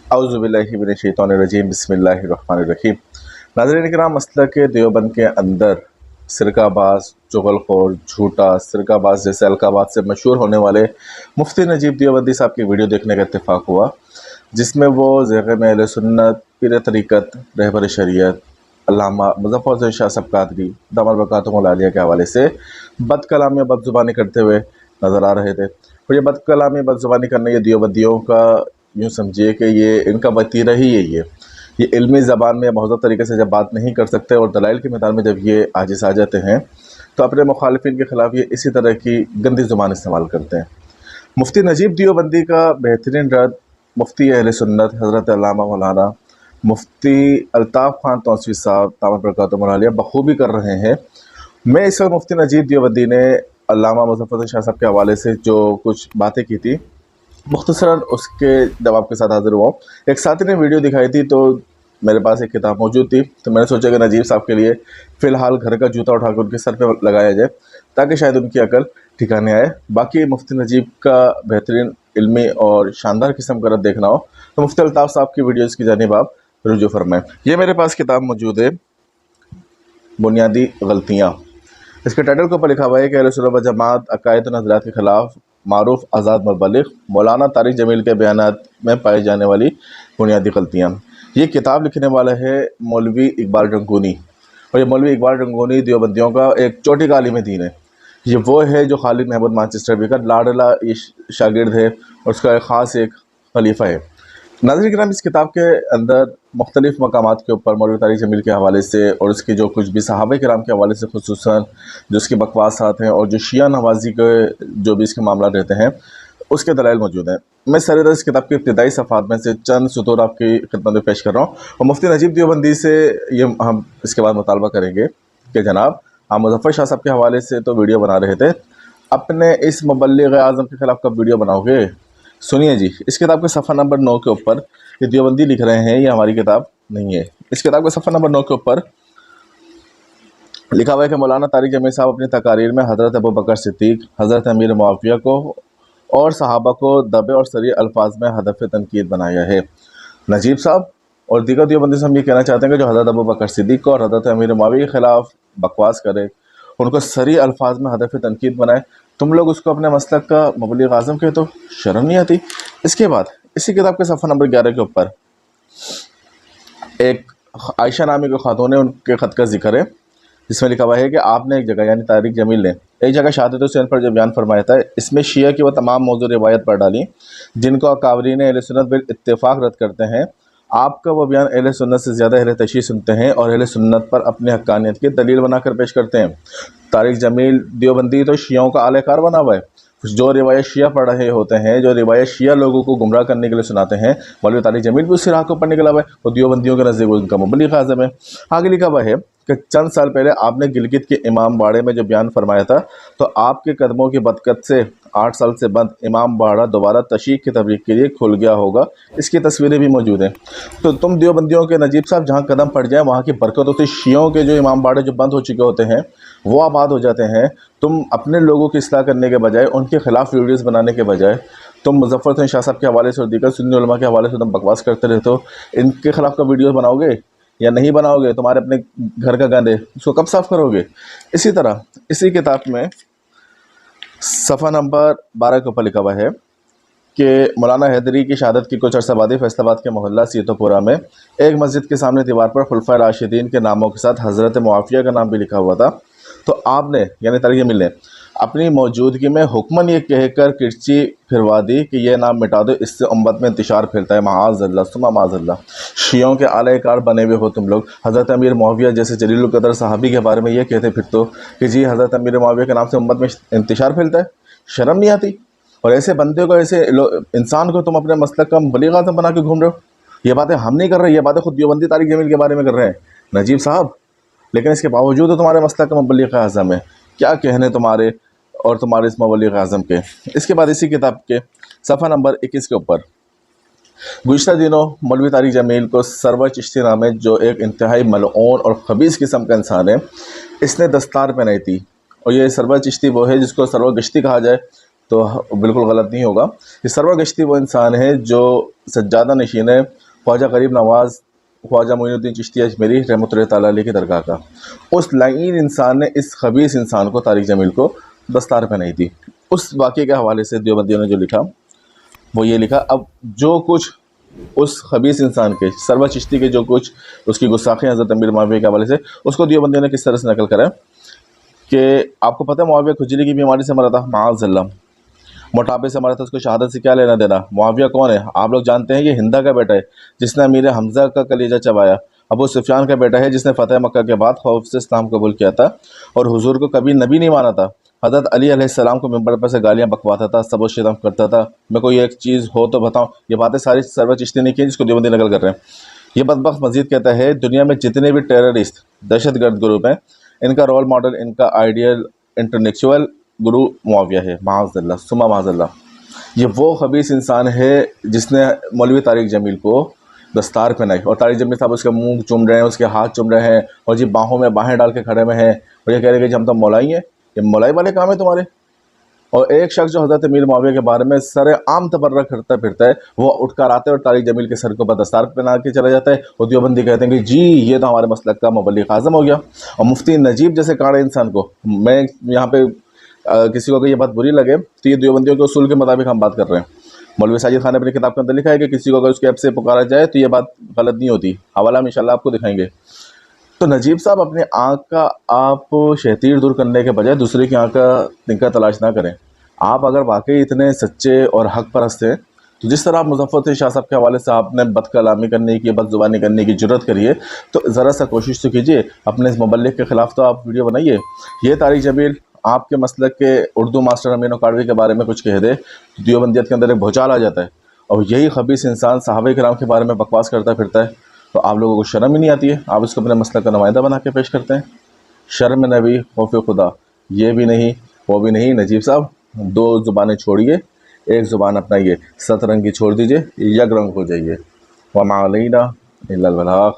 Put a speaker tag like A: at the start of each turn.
A: औज़ुबिल्लाहि मिनश्शैतानिर्रजीम बिस्मिल्लाहिर्रहमानिर्रहीम। नाज़रीन किराम, मसलक देवबंद के अंदर सिरकाबाज, चुगलखोर, झूठा सिरकाबाज जैसे अलकाबात से मशहूर होने वाले मुफ्ती नजीब देवबंदी साहब की वीडियो देखने का इत्तेफाक हुआ, जिसमें वो ज़ेग़ में अहले सुन्नत, पीर तरीक़त, रहबर शरीयत अल्लामा मुज़फ़्फ़र हुसैन शाह साहब कादरी दामद बरकातुहुल आलिया के हवाले से बद कलामी और बदज़ुबानी करते हुए नज़र आ रहे थे। और ये बद कलामी बदज़ुबानी करना ये देवबंदियों का, यूँ समझिए कि ये इनका वतीरा ही यही है। ये इल्मी ज़बान में महज़ूब तरीके से जब बात नहीं कर सकते और दलाइल के मैदान में जब ये आजिज़ आ जाते हैं, तो अपने मुखालिफिन के ख़िलाफ़ ये इसी तरह की गंदी ज़ुबान इस्तेमाल करते हैं। मुफ्ती नजीब देवबंदी का बेहतरीन रद्द मुफ्ती अहले सुन्नत हज़रत अल्लामा मौलाना मुफ्ती अल्ताफ़ खान तौसीफ़ी साहब दामद बरकातुहुल आलिया बखूबी कर रहे हैं। मैं इस वक्त मुफ्ती नजीब देवबंदी ने अल्लामा मुज़फ़्फ़र हुसैन शाह साहब के हवाले से जो कुछ बातें की थी, मुख्तसरन उसके जवाब के साथ हाज़िर हुआ। एक साथी ने वीडियो दिखाई थी, तो मेरे पास एक किताब मौजूद थी, तो मैंने सोचा कि नजीब साहब के लिए फ़िलहाल घर का जूता उठाकर उनके सर पे लगाया जाए, ताकि शायद उनकी अकल ठिकाने आए। बाकी मुफ्ती नजीब का बेहतरीन इल्मी और शानदार किस्म का रद्द देखना हो तो मुफ्ती अल्ताफ़ साहब की वीडियोज़ की जानिब आप रुजू फरमाएँ। ये मेरे पास किताब मौजूद है, बुनियादी गलतियाँ। इसके टाइटल के ऊपर लिखा हुआ है कि अहले सुन्नत व जमात अकायद और नज़रियात के ख़िलाफ़ मारूफ आज़ाद मुबल्लिग़ मौलाना तारिक जमील के बयानात में पाई जाने वाली बुनियादी गलतियाँ। ये किताब लिखने वाला है मौलवी इकबाल रंगूनी, और ये मौलवी इकबाल रंगूनी देवबंदियों का एक चोटी का आलिम दीन है। ये वो है जो खालिद महमूद मैनचेस्टर का लाडला शागिर्द है और उसका एक ख़ास एक खलीफा है। नाज़रीन किराम, इस किताब के अंदर मुख्तलिफ़ मकामात के ऊपर मौलवी तारिक जमील के हवाले से और उसकी जो कुछ भी सहाबा किराम के हवाले से खुसूसन जो उसकी बकवासात हैं और जो शिया नवाज़ी के जो भी इसके मामला रहते हैं, उसके दलाइल मौजूद हैं। मैं सरेआम इस किताब के इब्तिदाई सफ़ात में से चंद सतूर आपकी खिदमत में पेश कर रहा हूँ, और मुफ्ती नजीब देवबंदी से ये हम इसके बाद मुतालबा करेंगे कि जनाब, आप मुज़फ़्फ़र शाह साहब के हवाले से तो वीडियो बना रहे थे, अपने इस मुबल्लिग़ आज़म के ख़िलाफ़ कब वीडियो बनाओगे? सुनिए जी, इस किताब के सफ़ा नंबर 9 के ऊपर ये देवबंदी लिख रहे हैं, ये हमारी किताब नहीं है। इस किताब के सफ़ा नंबर 9 के ऊपर लिखा हुआ है कि मौलाना तारिक जमील साहब अपनी तकारीर में हज़रत अबू बकर सिद्दीक़, हज़रत अमीर मुआविया को और सहाबा को दबे और सरी अल्फाज में हदफ तनकीद बनाया है। नजीब साहब और दीगर देवबंदी से हम ये कहना चाहते हैं कि जो हज़रत अबू बकर सिद्दीक़ को और हज़रत अमीर मुआविया के ख़िलाफ़ बकवास करे, उनको सरी अल्फाज में हदफ तनकीद बनाए, तुम लोग उसको अपने मसलक का मुबल्लिग़ आज़म कहते हो, शर्म नहीं आती? इसके बाद इसी किताब के सफ़ा नंबर 11 के ऊपर एक आयशा नामी को खातून है, उनके ख़त का जिक्र है, जिसमें लिखा हुआ है कि आपने एक जगह, यानी तारिक जमील ने एक जगह शहादत हुसैन पर जब बयान फरमाया था, इसमें शिया की वो तमाम मौजूद रिवायत पढ़ डाली जिनको अकाबरीन अहले सुन्नत बिल इत्तेफाक रद्द करते हैं। आपका वो बयान अहले सुन्नत से ज़्यादा अहले तशय्युअ सुनते हैं और अहले सुन्नत पर अपनी हक्कानियत की दलील बनाकर पेश करते हैं। तारिक जमील देवबंदी तो शियाओं का आलेकार बना हुआ है। जो रिवायत शिया पढ़ रहे होते हैं, जो रिवायत शिया लोगों को गुमराह करने के लिए सुनाते हैं, मौलवी तारिक जमील भी उसी राह के ऊपर निकला हुआ है, और देवबंदियों के नज़दीक उनका मुबल्लिग़ आज़म है। आगे लिखा हुआ है कि चंद साल पहले आपने गिलगित के इमाम बाड़े में जो बयान फरमाया था, तो आपके कदमों की बरकत से 8 साल से बंद इमाम बाड़ा दोबारा तशरीक़ की तबलीग के लिए खुल गया होगा। इसकी तस्वीरें भी मौजूद हैं। तो तुम देवबंदियों के नजीब साहब जहाँ कदम पड़ जाए वहाँ की बरकत होती है। शियों के जो इमाम बाड़े जो बंद हो चुके होते हैं वो आबाद हो जाते हैं। तुम अपने लोगों की इस्लाह करने के बजाय, उनके ख़िलाफ़ वीडियोज़ बनाने के बजाय, तुम मुज़फ़्फ़र हुसैन शाह साहब के हवाले से और दीगर सुन्नी उलमा के हवाले से तुम बकवास करते रहते हो। इनके ख़िलाफ़ कब वीडियोज़ बनाओगे या नहीं बनाओगे? तुम्हारे अपने घर का गंद है, उसको कब साफ़ करोगे? इसी तरह इसी किताब में सफ़ा नंबर 12 के ऊपर लिखा हुआ है कि मौलाना हैदरी की शहादत की कुछ अरसा बाद फैसलाबाद के मोहल्ला सीतोपुरा में एक मस्जिद के सामने दीवार पर खुलफा राशिदीन के नामों के साथ हज़रत मुआविया का नाम भी लिखा हुआ था। तो आपने, यानी तारिक जमील ने, अपनी मौजूदगी में हुक्मन ये कहकर किरची फिरवा दी कि यह नाम मिटा दो, इससे उम्मत में इंतशार फैलता है। माअज़ल्लाह सुम्मा माअज़ल्लाह। शियों के आलाकार बने हुए हो तुम लोग। हज़रत अमीर मुआविया जैसे जलीलुल क़दर सहाबी के बारे में ये कहते फिरते हो कि जी हज़रत अमीर मुआविया के नाम से उम्मत में इंतशार फैलता है। शर्म नहीं आती? और ऐसे बंदे को, ऐसे इंसान को तुम अपने मसलक का मुबल्लिग़ आज़म बना के घूम रहे हो। ये बातें हम नहीं कर रहे, ये बातें खुद देवबंदी तारिक जमील के बारे में कर रहे हैं, नजीब साहब। लेकिन इसके बावजूद तो तुम्हारे मसलक का मुबल्लिग़ आज़म है। क्या कहने तुम्हारे और तुम्हारे इस मुबल्लिग़ आज़म के। इसके बाद इसी किताब के सफ़ा नंबर 21 के ऊपर गुज़िश्ता दिनों मौलवी तारिक जमील को सरवर चिश्ती नामे, जो एक इंतहाई मलऊन और खबीस किस्म का इंसान है, इसने दस्तार पहनाई थी। और ये सरवर चिश्ती वो है जिसको सरवर गश्ती कहा जाए, تو بالکل غلط نہیں ہوگا. یہ سرور گشتی وہ انسان ہے جو سجادہ نشین ہے خواجہ غریب نواز خواجہ معین الدین چشتی اجمیری رحمۃ اللہ تعالیٰ علیہ کی درگاہ کا. اس لعین انسان نے اس خبیث انسان کو طارق جمیل کو دستار پہنائی تھی. اس واقعے کے حوالے سے دیوبندیوں نے جو لکھا وہ یہ لکھا، اب جو کچھ اس خبیث انسان کے سرور چشتی کے جو کچھ اس کی گستاخی حضرت امیر معاویہ کے حوالے سے اس کو دیوبندیوں نے کس طرح سے نقل کرا کہ آپ کو پتہ ہے معاویہ کھجلی کی بیماری سے مرا تھا، معاذ اللہ، موٹاپے سے مرا تھا، اس کو شہادت سے کیا لینا دینا. معاویہ کون ہے؟ آپ لوگ جانتے ہیں، یہ ہندا کا بیٹا ہے جس نے امیر حمزہ کا کلیجہ چبایا. ابو سفیان کا بیٹا ہے جس نے فتح مکہ کے بعد خوف سے اسلام قبول کیا تھا اور حضور کو کبھی نبی نہیں مانا تھا. حضرت علی علیہ السلام کو ممبر پر سے گالیاں بکواتا تھا، سب و شتم کرتا تھا. میں کوئی ایک چیز ہو تو بتاؤں. یہ باتیں ساری سرور چشتی نے کی جس کو دیوبندی نقل کر رہے ہیں. یہ بدبخت مزید کہتا ہے دنیا میں جتنے بھی ٹیررسٹ دہشت گرد گروپ ہیں ان کا رول ماڈل، ان کا آئیڈیل انٹرنیکچوئل گرو معاویہ ہے، معاذ اللہ ثم معاذ اللہ. یہ وہ خبیث انسان ہے جس نے مولوی طارق جمیل کو دستار پہنائی اور طارق جمیل صاحب اس کے منہ چوم رہے ہیں، اس کے ہاتھ چوم رہے ہیں اور جی باہوں میں باہیں ڈال کے کھڑے ہوئے ہیں اور یہ کہہ رہے ہیں کہ ہم تو مولائی ہیں. یہ مولائی والے کام ہے تمہارے. اور ایک شخص جو حضرت امیر معاویہ کے بارے میں سر عام تبرک کرتا پھرتا ہے وہ اٹھ کر آتا ہے اور طارق جمیل کے سر کو دستار پہنا کے چلا جاتا ہے. اور دیوبندی کہتے ہیں کہ جی یہ تو ہمارے مسلک کا مبلغ اعظم ہو گیا. اور مفتی نجیب جیسے کاڑے انسان کو، میں یہاں پہ کسی کو اگر یہ بات بری لگے تو یہ دیوبندیوں کے اصول کے مطابق ہم بات کر رہے ہیں. مولوی ساجد خان نے اپنی کتاب کے اندر لکھا ہے کہ کسی کو اگر اس کے ایپ سے پکارا جائے تو یہ بات غلط نہیں ہوتی. حوالہ ہم انشاءاللہ آپ کو دکھائیں گے. تو نجیب صاحب اپنے آنکھ کا آپ شہتیر دور کرنے کے بجائے دوسرے کی آنکھ کا تنکا تلاش نہ کریں. آپ اگر واقعی اتنے سچے اور حق پرست ہیں تو جس طرح آپ مظفر شاہ صاحب کے حوالے سے آپ نے بد کلامی کرنے کی، بد زبانی کرنے کی جرت کری ہے تو ذرا سا کوشش تو کیجیے، اپنے اس مبلغ کے خلاف تو آپ ویڈیو بنائیے. یہ طارق جمیل آپ کے مسلک کے اردو ماسٹر امین وقاڑوی کے بارے میں کچھ کہہ دے تو دیوبندیت کے اندر ایک بھوچال آ جاتا ہے. اور یہی خبیث انسان صحابہ کرام کے بارے میں بکواس کرتا پھرتا ہے تو آپ لوگوں کو شرم ہی نہیں آتی ہے. آپ اس کو اپنے مسلک کا نمائندہ بنا کے پیش کرتے ہیں. شرم نبی خوف خدا یہ بھی نہیں وہ بھی نہیں. نجیب صاحب دو زبانیں چھوڑیے، ایک زبان اپنائیے، ست رنگی چھوڑ دیجیے، یک رنگ ہو جائیے. وما علینا الا البلاغ.